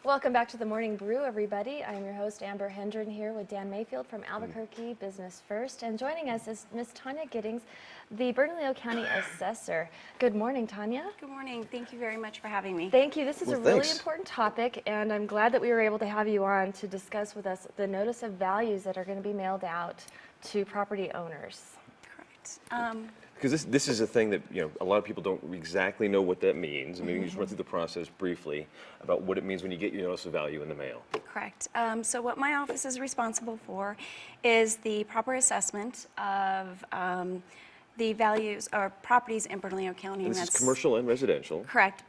Welcome back to the Morning Brew, everybody. I'm your host, Amber Hendren, here with Dan Mayfield from Albuquerque Business First. And joining us is Miss Tanya Giddings, the Bernalillo County Assessor. Good morning, Tanya. Good morning. Thank you very much for having me. Thank you. This is a really Thanks. important topic, and I'm glad that we were able to have you on to discuss with us the notice of values that are going to be mailed out to property owners. Correct. Because this is a thing that, a lot of people don't exactly know what that means. Maybe you just run through the process briefly about what it means when you get your notice of value in the mail. Correct. So what my office is responsible for is the proper assessment of the values or properties in Bernalillo County. And this is commercial and residential. Correct.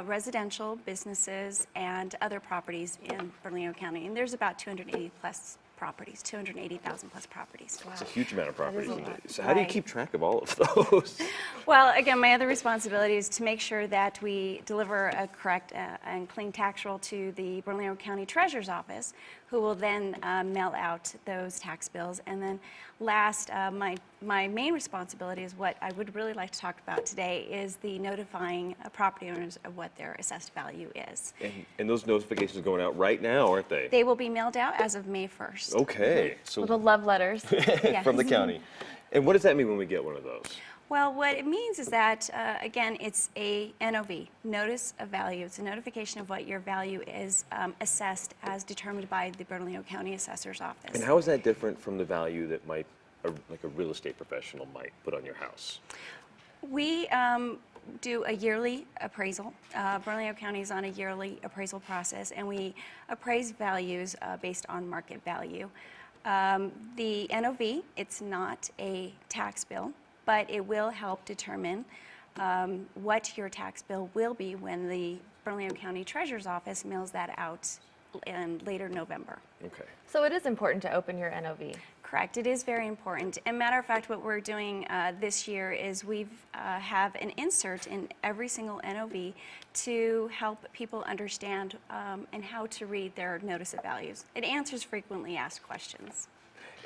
Residential, businesses, and other properties in Bernalillo County. And there's about 280 plus properties, 280,000 plus properties. It's a huge amount of properties. a lot. So how do you keep track of all of those? Well, again, my other responsibility is to make sure that we deliver a correct and clean tax roll to the Bernalillo County Treasurer's Office, who will then mail out those tax bills. And then last, my main responsibility is what I would really like to talk about today is the notifying property owners of what their assessed value is. And those notifications are going out right now, aren't they? They will be mailed out as of May 1st. Okay. So Little love letters. Yes. from the county. And what does that mean when we get one of those? Well, what it means is that, again, it's a NOV, Notice of Value. It's a notification of what your value is assessed as determined by the Bernalillo County Assessor's Office. And how is that different from the value that like a real estate professional might put on your house? We do a yearly appraisal. Bernalillo County is on a yearly appraisal process, and we appraise values based on market value. The NOV, it's not a tax bill, but it will help determine what your tax bill will be when the Bernalillo County Treasurer's Office mails that out in later November. Okay. So it is important to open your NOV. Correct. It is very important. And matter of fact, what we're doing this year is we've have an insert in every single NOV to help people understand and how to read their notice of values. It answers frequently asked questions.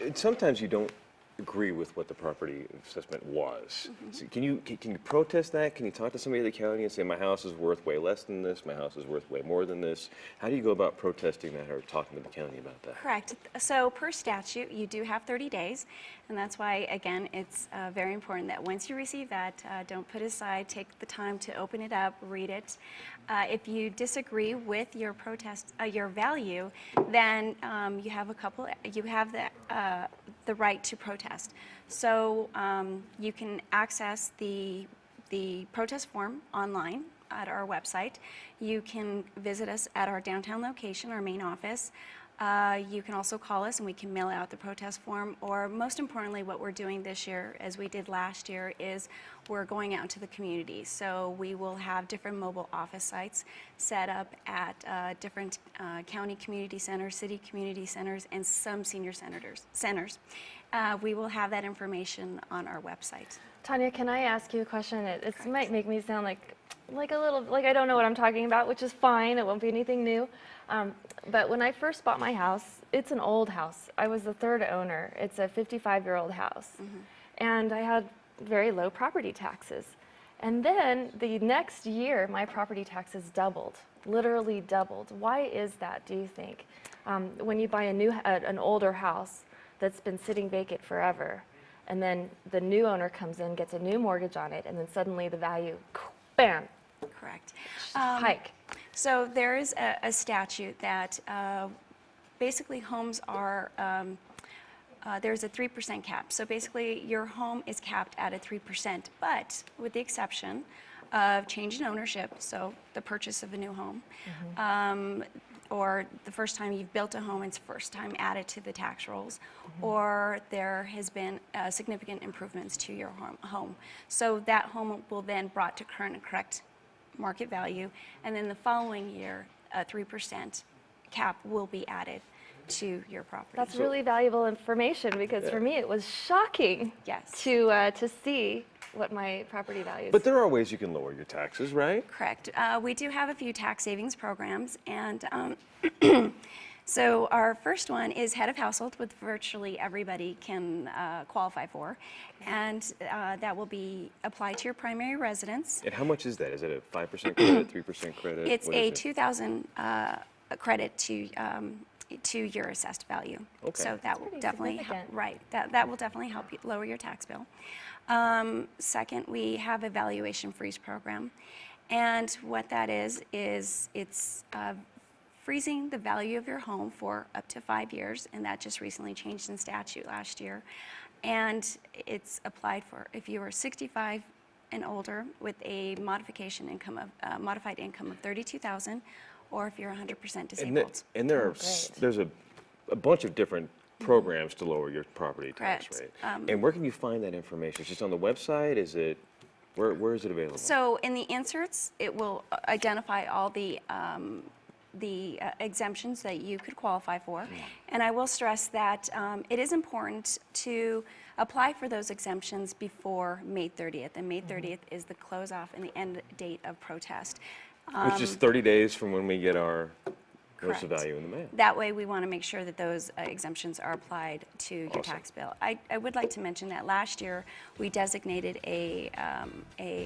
And sometimes you don't agree with what the property assessment was. So can you protest that? Can you talk to somebody in the county and say, my house is worth way less than this, my house is worth way more than this? How do you go about protesting that or talking to the county about that? Correct. So per statute, you do have 30 days, and that's why, again, it's very important that once you receive that, don't put it aside, take the time to open it up, read it. If you disagree with your protest, your value, then you have the right to protest. So you can access the protest form online at our website. You can visit us at our downtown location, our main office. You can also call us and we can mail out the protest form, or most importantly, what we're doing this year, as we did last year, is we're going out into the community. So we will have different mobile office sites set up at different county community centers, city community centers, and some senior centers. We will have that information on our website. Tanya, can I ask you a question? It might make me sound like I don't know what I'm talking about, which is fine. It won't be anything new. But when I first bought my house, it's an old house. I was the third owner. It's a 55-year-old house. And I had very low property taxes. And then the next year, my property taxes doubled, literally doubled. Why is that, do you think? When you buy an older house that's been sitting vacant forever, and then the new owner comes in, gets a new mortgage on it, and then suddenly the value, bam, Correct. hike. So there is a statute that basically homes are, there's a 3% cap. So basically your home is capped at a 3%, but with the exception of change in ownership, so the purchase of a new home, or the first time you've built a home, it's first time added to the tax rolls, or there has been significant improvements to your home. So that home will then brought to current and correct market value, and then the following year, a 3% cap will be added to your property. That's really valuable information, because for me it was shocking Yes. to see what my property value is. But there are ways you can lower your taxes, right? Correct. We do have a few tax savings programs, and so our first one is head of household, which virtually everybody can qualify for, and that will be applied to your primary residence. And how much is that? Is it a 5% credit, 3% credit? It's What a is it? a credit to your assessed value. Okay. So that will pretty definitely significant. right. That will definitely help you lower your tax bill. Second, we have a valuation freeze program, and what that is it's freezing the value of your home for up to 5 years, and that just recently changed in statute last year. And it's applied for if you are 65 and older with a modified income of 32,000, or if you're 100% And, disabled. and there Oh, are great. there's a bunch of different programs to lower your property tax Correct. rate. And where can you find that information? It's just on the website? Is it where is it available? So in the inserts, it will identify all the exemptions that you could qualify for. And I will stress that it is important to apply for those exemptions before May 30th. And May 30th is the close off and the end date of protest. Which is 30 days from when we get our notice of Correct. value in the mail. That way, we want to make sure that those exemptions are applied to your Awesome. tax bill. I would like to mention that last year, we designated a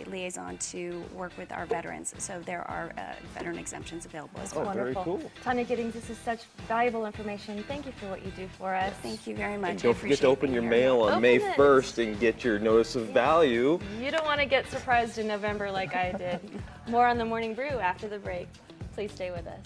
liaison to work with our veterans. So there are veteran exemptions available as well. Oh, very Wonderful. cool. Tanya Giddings, this is such valuable information. Thank you for what you do for us. Thank you very much. And I don't forget to appreciate open your being here. mail on Open May it. 1st and get your notice of value. You don't want to get surprised in November like I did. More on the Morning Brew after the break. Please stay with us.